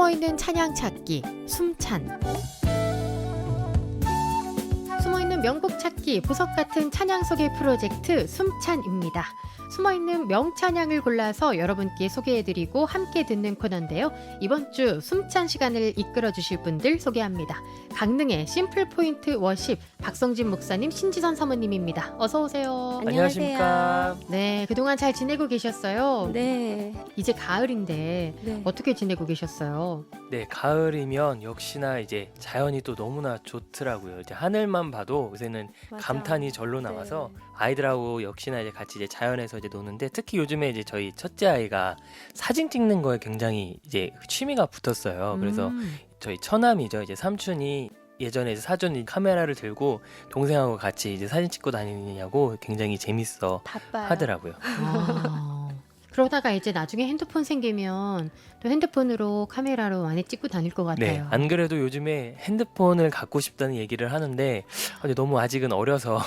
숨어있는 찬양 찾기, 숨찬. 숨어있는 명곡 찾기, 보석 같은 찬양 소개 프로젝트 숨찬입니다. 숨어있는 명찬양을 골라서 여러분께 소개해드리고 함께 듣는 코너인데요. 이번 주 숨찬 시간을 이끌어주실 분들 소개합니다. 강릉의 심플포인트 워십 박성진 목사님, 신지선 사모님입니다. 어서 오세요. 안녕하십니까. 네, 그동안 잘 지내고 계셨어요? 네. 이제 가을인데 네. 어떻게 지내고 계셨어요? 네, 가을이면 역시나 이제 자연이 또 너무나 좋더라고요. 이제 하늘만 봐도 요새는 맞아. 감탄이 절로 네. 나와서 아이들하고 역시나 이제 같이 이제 자연에서 이제 노는데, 특히 요즘에 이제 저희 첫째 아이가 사진 찍는 거에 굉장히 이제 취미가 붙었어요. 그래서 저희 처남이죠. 이제 삼촌이 예전에 이제 사전 카메라를 들고 동생하고 같이 이제 사진 찍고 다니느냐고 굉장히 재밌어 바빠요. 하더라고요. 그러다가 이제 나중에 핸드폰 생기면 또 핸드폰으로 카메라로 많이 찍고 다닐 것 같아요. 네, 안 그래도 요즘에 핸드폰을 갖고 싶다는 얘기를 하는데 근데 너무 아직은 어려서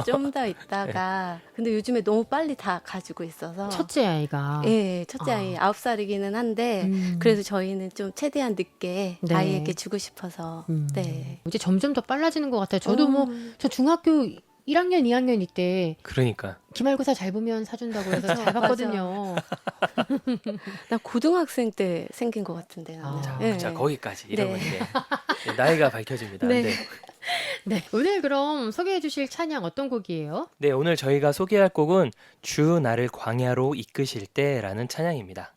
좀 더 있다가 근데 요즘에 너무 빨리 다 가지고 있어서 첫째 아이가. 예, 첫째 아이 9살이기는 한데 그래서 저희는 좀 최대한 늦게 네. 아이에게 주고 싶어서 네. 이제 점점 더 빨라지는 것 같아요. 저도 저 중학교 1학년, 2학년 이때 그러니까 기말고사 잘 보면 사준다고 해서 잘 봤거든요. 나 고등학생 때 생긴 것 같은데 나는. 아. 예. 자 거기까지 이러면 네. 이제 나이가 밝혀집니다. 네. 네. 네, 오늘 그럼 소개해 주실 찬양 어떤 곡이에요? 네, 오늘 저희가 소개할 곡은 주 나를 광야로 이끄실 때라는 찬양입니다.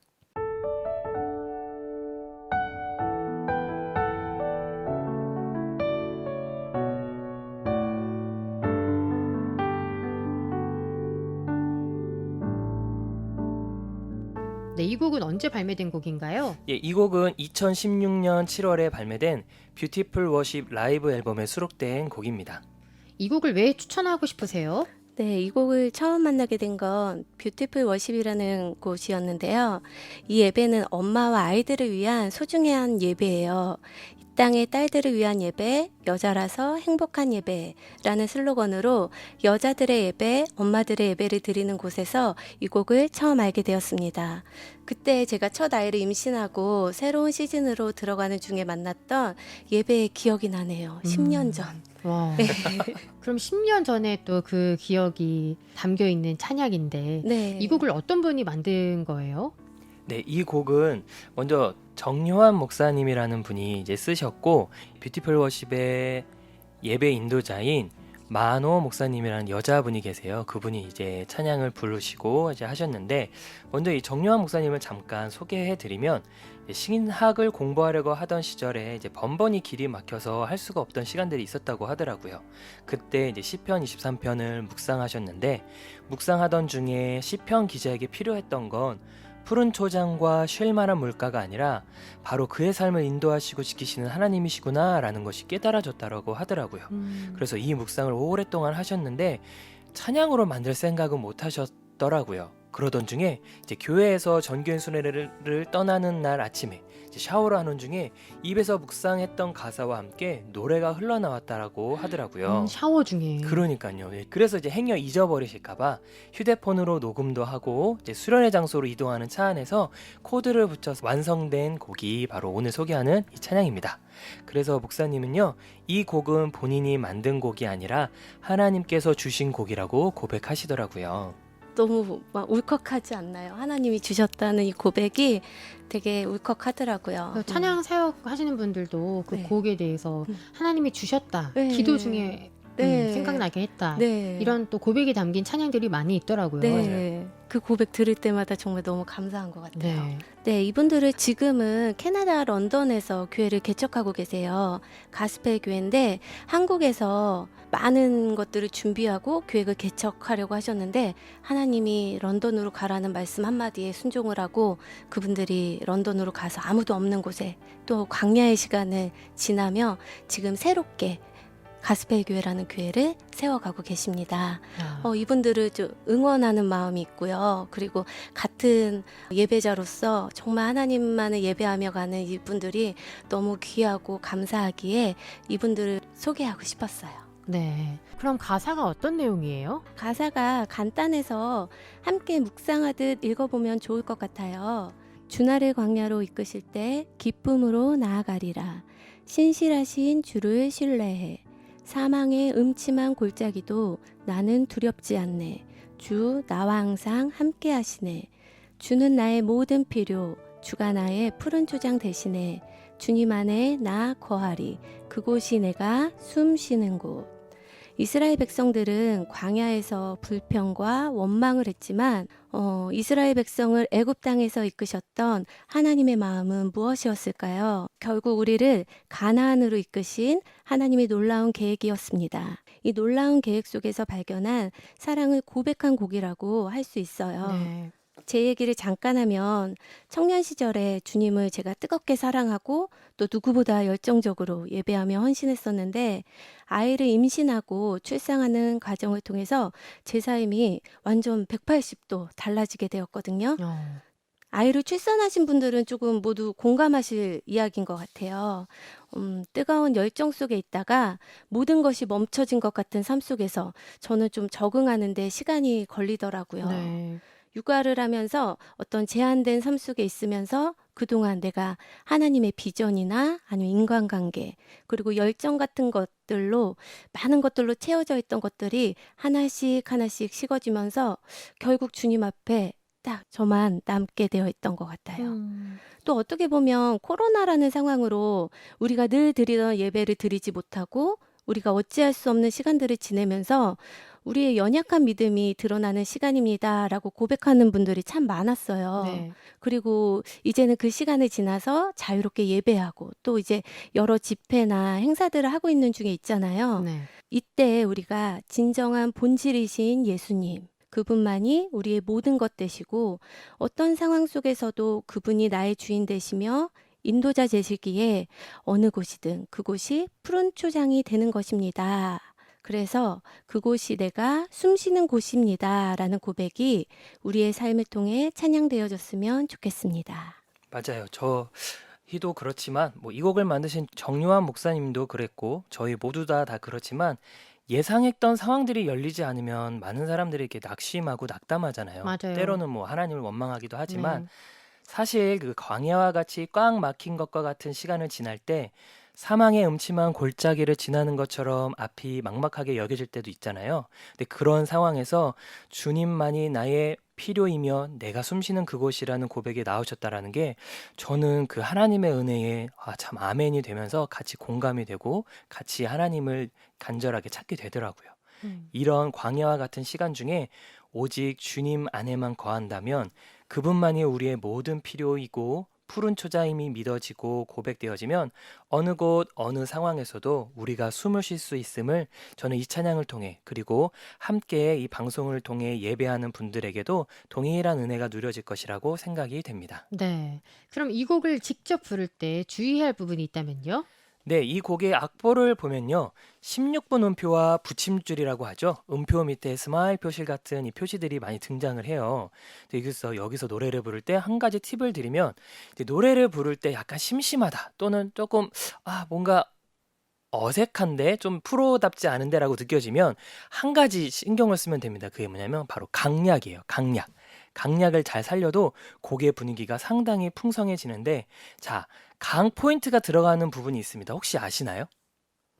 네, 이 곡은 언제 발매된 곡인가요? 예, 이 곡은 2016년 7월에 발매된 뷰티풀 워십 라이브 앨범에 수록된 곡입니다. 이 곡을 왜 추천하고 싶으세요? 네, 이 곡을 처음 만나게 된 건 뷰티풀 워십이라는 곳이었는데요. 이 예배는 엄마와 아이들을 위한 소중한 예배예요. 이 땅의 딸들을 위한 예배, 여자라서 행복한 예배라는 슬로건으로 여자들의 예배, 엄마들의 예배를 드리는 곳에서 이 곡을 처음 알게 되었습니다. 그때 제가 첫 아이를 임신하고 새로운 시즌으로 들어가는 중에 만났던 예배의 기억이 나네요. 10년 전. 와. 그럼 10년 전에 또 그 기억이 담겨 있는 찬양인데 네. 이 곡을 어떤 분이 만든 거예요? 네, 이 곡은 먼저 정요한 목사님이라는 분이 이제 쓰셨고, 뷰티풀 워십의 예배 인도자인 만호 목사님이라는 여자분이 계세요. 그분이 이제 찬양을 부르시고 이제 하셨는데, 먼저 이 정요한 목사님을 잠깐 소개해 드리면, 신학을 공부하려고 하던 시절에 이제 번번이 길이 막혀서 할 수가 없던 시간들이 있었다고 하더라고요. 그때 이제 시편 23편을 묵상하셨는데, 묵상하던 중에 시편 기자에게 필요했던 건 푸른 초장과 쉴 만한 물가가 아니라 바로 그의 삶을 인도하시고 지키시는 하나님이시구나 라는 것이 깨달아졌다고 하더라고요. 그래서 이 묵상을 오랫동안 하셨는데 찬양으로 만들 생각은 못 하셨더라고요. 그러던 중에 이제 교회에서 전교인 순회를 떠나는 날 아침에 이제 샤워를 하는 중에 입에서 묵상했던 가사와 함께 노래가 흘러나왔다라고 하더라고요. 샤워 중에. 그러니까요. 예, 그래서 이제 행여 잊어버리실까봐 휴대폰으로 녹음도 하고 이제 수련회 장소로 이동하는 차 안에서 코드를 붙여서 완성된 곡이 바로 오늘 소개하는 이 찬양입니다. 그래서 목사님은요, 이 곡은 본인이 만든 곡이 아니라 하나님께서 주신 곡이라고 고백하시더라고요. 너무 막 울컥하지 않나요? 하나님이 주셨다는 이 고백이 되게 울컥하더라고요. 찬양 사역 하시는 분들도 그 네. 곡에 대해서 하나님이 주셨다. 네. 기도 중에 네. 생각나게 했다. 네. 이런 또 고백이 담긴 찬양들이 많이 있더라고요. 네. 그 고백 들을 때마다 정말 너무 감사한 것 같아요. 네. 네, 이분들은 지금은 캐나다 런던에서 교회를 개척하고 계세요. 가스펠 교회인데 한국에서 많은 것들을 준비하고 교회를 개척하려고 하셨는데 하나님이 런던으로 가라는 말씀 한마디에 순종을 하고 그분들이 런던으로 가서 아무도 없는 곳에 또 광야의 시간을 지나며 지금 새롭게 가스펠 교회라는 교회를 세워가고 계십니다. 이분들을 좀 응원하는 마음이 있고요. 그리고 같은 예배자로서 정말 하나님만을 예배하며 가는 이분들이 너무 귀하고 감사하기에 이분들을 소개하고 싶었어요. 네. 그럼 가사가 어떤 내용이에요? 가사가 간단해서 함께 묵상하듯 읽어보면 좋을 것 같아요. 주나를 광야로 이끄실 때 기쁨으로 나아가리라. 신실하신 주를 신뢰해. 사망의 음침한 골짜기도 나는 두렵지 않네. 주 나와 항상 함께 하시네. 주는 나의 모든 필요, 주가 나의 푸른 초장 대신에 주님 안에 나 거하리. 그곳이 내가 숨 쉬는 곳. 이스라엘 백성들은 광야에서 불평과 원망을 했지만 이스라엘 백성을 애굽 땅에서 이끄셨던 하나님의 마음은 무엇이었을까요? 결국 우리를 가나안으로 이끄신 하나님의 놀라운 계획이었습니다. 이 놀라운 계획 속에서 발견한 사랑을 고백한 곡이라고 할 수 있어요. 네. 제 얘기를 잠깐 하면 청년 시절에 주님을 제가 뜨겁게 사랑하고 또 누구보다 열정적으로 예배하며 헌신했었는데 아이를 임신하고 출산하는 과정을 통해서 제 삶이 완전 180도 달라지게 되었거든요. 아이를 출산하신 분들은 조금 모두 공감하실 이야기인 것 같아요. 뜨거운 열정 속에 있다가 모든 것이 멈춰진 것 같은 삶 속에서 저는 좀 적응하는 데 시간이 걸리더라고요. 네. 육아를 하면서 어떤 제한된 삶 속에 있으면서 그동안 내가 하나님의 비전이나 아니면 인간관계 그리고 열정 같은 것들로 많은 것들로 채워져 있던 것들이 하나씩 하나씩 식어지면서 결국 주님 앞에 딱 저만 남게 되어 있던 것 같아요. 또 어떻게 보면 코로나라는 상황으로 우리가 늘 드리던 예배를 드리지 못하고 우리가 어찌할 수 없는 시간들을 지내면서 우리의 연약한 믿음이 드러나는 시간입니다라고 고백하는 분들이 참 많았어요. 네. 그리고 이제는 그 시간을 지나서 자유롭게 예배하고 또 이제 여러 집회나 행사들을 하고 있는 중에 있잖아요. 네. 이때 우리가 진정한 본질이신 예수님, 그분만이 우리의 모든 것 되시고 어떤 상황 속에서도 그분이 나의 주인 되시며 인도자 되시기에 어느 곳이든 그곳이 푸른 초장이 되는 것입니다. 그래서 그곳이 내가 숨쉬는 곳입니다. 라는 고백이 우리의 삶을 통해 찬양되어졌으면 좋겠습니다. 맞아요. 저희도 그렇지만 뭐 이 곡을 만드신 정요한 목사님도 그랬고 저희 모두 다 그렇지만 예상했던 상황들이 열리지 않으면 많은 사람들이 이렇게 낙심하고 낙담하잖아요. 맞아요. 때로는 뭐 하나님을 원망하기도 하지만 네. 사실 그 광야와 같이 꽉 막힌 것과 같은 시간을 지날 때 사망의 음침한 골짜기를 지나는 것처럼 앞이 막막하게 여겨질 때도 있잖아요. 근데 그런 상황에서 주님만이 나의 필요이며 내가 숨쉬는 그곳이라는 고백이 나오셨다라는 게 저는 그 하나님의 은혜에 참 아멘이 되면서 같이 공감이 되고 같이 하나님을 간절하게 찾게 되더라고요. 이런 광야와 같은 시간 중에 오직 주님 안에만 거한다면 그분만이 우리의 모든 필요이고 푸른 초자임이 믿어지고 고백되어지면 어느 곳 어느 상황에서도 우리가 숨을 쉴 수 있음을 저는 이 찬양을 통해 그리고 함께 이 방송을 통해 예배하는 분들에게도 동일한 은혜가 누려질 것이라고 생각이 됩니다. 네. 그럼 이 곡을 직접 부를 때 주의할 부분이 있다면요? 네, 이 곡의 악보를 보면요. 16분 음표와 붙임줄이라고 하죠. 음표 밑에 스마일 표시 같은 이 표시들이 많이 등장을 해요. 여기서 노래를 부를 때 한 가지 팁을 드리면 이제 노래를 부를 때 약간 심심하다 또는 조금 뭔가 어색한데 좀 프로답지 않은데라고 느껴지면 한 가지 신경을 쓰면 됩니다. 그게 뭐냐면 바로 강약이에요. 강약. 강약을 잘 살려도 곡의 분위기가 상당히 풍성해지는데 자, 강 포인트가 들어가는 부분이 있습니다. 혹시 아시나요?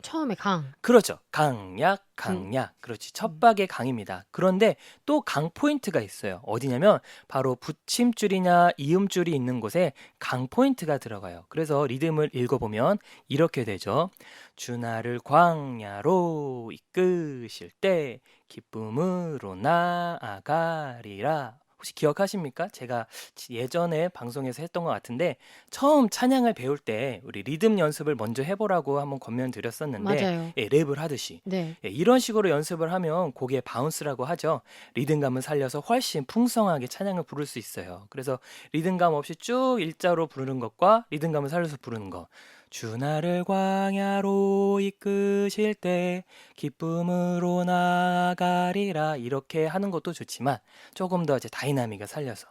처음에 강. 그렇죠. 강약, 강약. 그렇지. 첫박의 강입니다. 그런데 또 강 포인트가 있어요. 어디냐면 바로 붙임줄이냐 이음줄이 있는 곳에 강 포인트가 들어가요. 그래서 리듬을 읽어보면 이렇게 되죠. 주 나를 광야로 이끄실 때 기쁨으로 나아가리라. 혹시 기억하십니까? 제가 예전에 방송에서 했던 것 같은데 처음 찬양을 배울 때 우리 리듬 연습을 먼저 해보라고 한번 권면드렸었는데 맞아요. 랩을 하듯이 네. 이런 식으로 연습을 하면 곡의 바운스라고 하죠. 리듬감을 살려서 훨씬 풍성하게 찬양을 부를 수 있어요. 그래서 리듬감 없이 쭉 일자로 부르는 것과 리듬감을 살려서 부르는 것. 주 나를 광야로 이끄실 때 기쁨으로 나아가리라 이렇게 하는 것도 좋지만 조금 더 이제 다이나믹을 살려서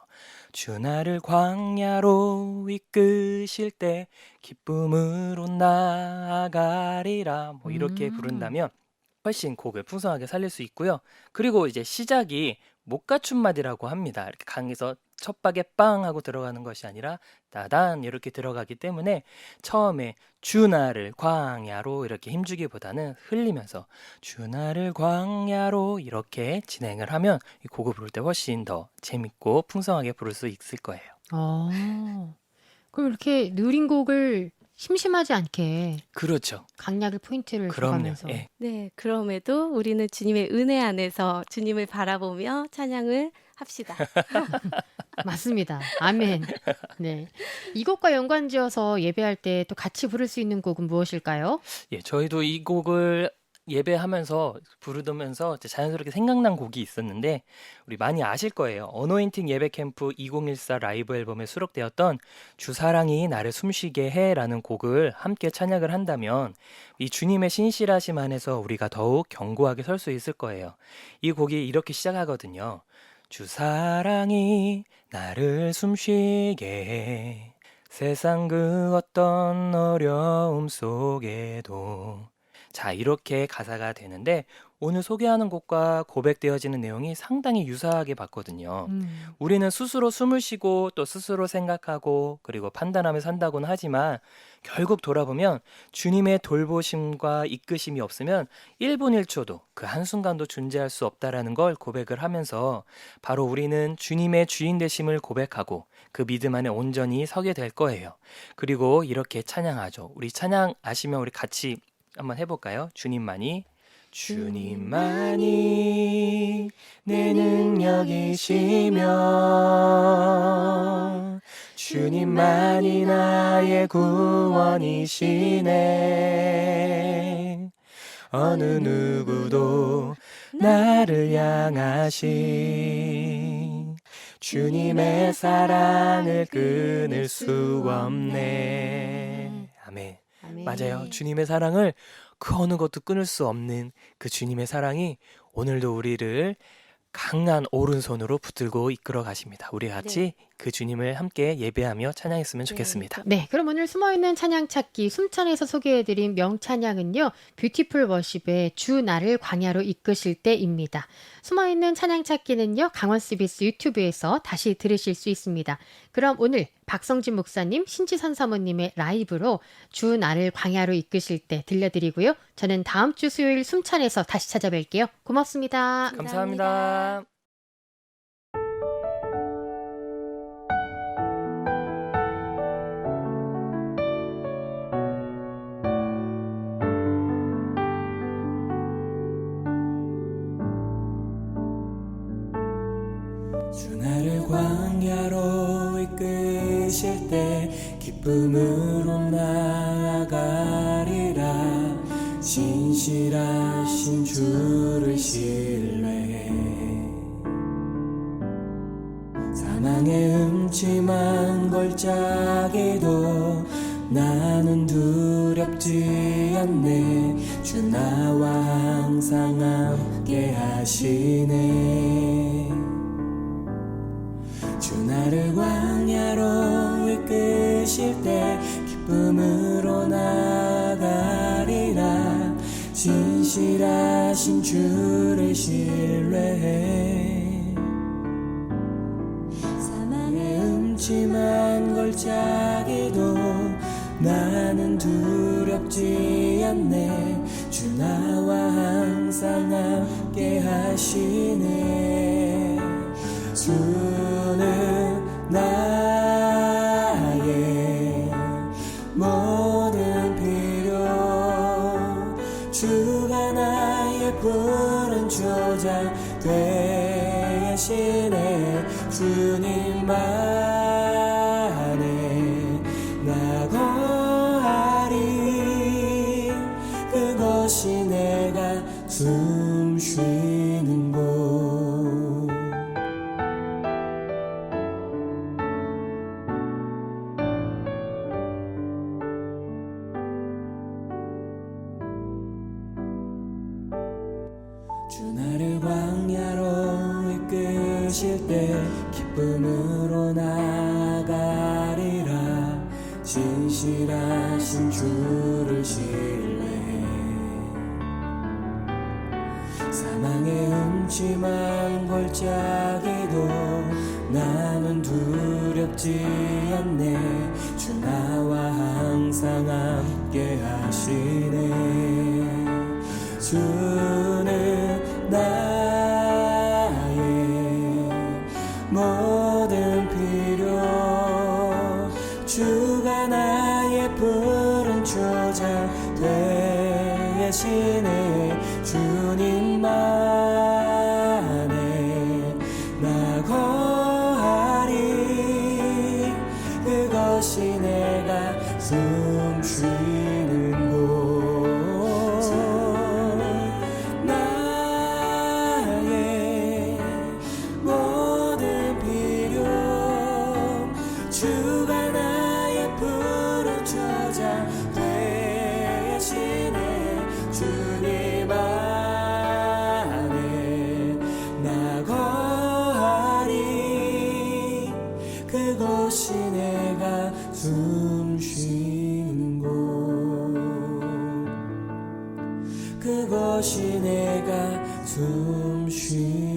주 나를 광야로 이끄실 때 기쁨으로 나아가리라 뭐 이렇게 부른다면 훨씬 곡을 풍성하게 살릴 수 있고요. 그리고 이제 시작이 못 갖춘 말이라고 합니다. 이렇게 강에서 첫박에 빵 하고 들어가는 것이 아니라 따단 이렇게 들어가기 때문에 처음에 주 나를 광야로 이렇게 힘주기보다는 흘리면서 주 나를 광야로 이렇게 진행을 하면 이 곡을 부를 때 훨씬 더 재밌고 풍성하게 부를 수 있을 거예요. 그럼 이렇게 느린 곡을 심심하지 않게 그렇죠. 강약을 포인트를 그럼요. 줘가면서. 예. 네, 그럼에도 우리는 주님의 은혜 안에서 주님을 바라보며 찬양을 합시다. 맞습니다. 아멘. 네. 이 곡과 연관지어서 예배할 때 또 같이 부를 수 있는 곡은 무엇일까요? 예, 저희도 이 곡을 예배하면서 부르면서 자연스럽게 생각난 곡이 있었는데 우리 많이 아실 거예요. 어노인팅 예배 캠프 2014 라이브 앨범에 수록되었던 주 사랑이 나를 숨쉬게 해라는 곡을 함께 찬양을 한다면 이 주님의 신실하심 안에서 우리가 더욱 견고하게 설 수 있을 거예요. 이 곡이 이렇게 시작하거든요. 주 사랑이 나를 숨쉬게 해 세상 그 어떤 어려움 속에도 자, 이렇게 가사가 되는데 오늘 소개하는 곡과 고백되어지는 내용이 상당히 유사하게 봤거든요. 우리는 스스로 숨을 쉬고 또 스스로 생각하고 그리고 판단하며 산다고는 하지만 결국 돌아보면 주님의 돌보심과 이끄심이 없으면 1분 1초도 그 한순간도 존재할 수 없다라는 걸 고백을 하면서 바로 우리는 주님의 주인 되심을 고백하고 그 믿음 안에 온전히 서게 될 거예요. 그리고 이렇게 찬양하죠. 우리 찬양 아시면 우리 같이 한번 해볼까요? 주님만이 내 능력이시며 주님만이 나의 구원이시네 어느 누구도 나를 향하신 주님의 사랑을 끊을 수 없네. 아멘. 아멘. 맞아요. 주님의 사랑을 그 어느 것도 끊을 수 없는 그 주님의 사랑이 오늘도 우리를 강한 오른손으로 붙들고 이끌어 가십니다. 우리 같이 그 주님을 함께 예배하며 찬양했으면 좋겠습니다. 네, 그럼 오늘 숨어있는 찬양 찾기 숨찬에서 소개해드린 명찬양은요, 뷰티풀 워십의 주 나를 광야로 이끄실 때입니다. 숨어있는 찬양 찾기는요, 강원 CBS 유튜브에서 다시 들으실 수 있습니다. 그럼 오늘 박성진 목사님, 신지선 사모님의 라이브로 주 나를 광야로 이끄실 때 들려드리고요. 저는 다음 주 수요일 숨찬에서 다시 찾아뵐게요. 고맙습니다. 감사합니다. 주 나를 광야로 이끄실 때 기쁨으로 나아가리라 신실하신 주를 신뢰해 사망의 음침한 걸작에도 나는 두렵지 않네 주 나와 항상 함께 하시네 주 나를 광야로 이끄실 때 기쁨으로 나가리라 신실하신 주를 신뢰해 사망의 음침한 걸작에도 나는 두렵지 않네 주 나와 항상 함께 하시네 주는 나의 모든 필요 주가 나의 푸른 초장 되시네 주님만에 나 거하리 그것이 내가 숨 쉬는 곳 주 나를 광야로 이끄실 때 기쁨으로 나가리라 신실하신 주를 신뢰해 사망의 음침한 걸작에도 나는 두렵지 않네. 주 나와 항상 함께 하시네. 주는 나의 모든 필요, 주가 나의 푸른 초장 되시네. 주님만에 나 거하리. 그것이 내가 숨 쉬는 곳. 나의 모든 필요, 주가 나의 푸른 초장 되시네. 주님 안에 나 거하리. 그곳이 내가 숨 쉬는 곳. 그곳이 내가 숨 쉬는 곳.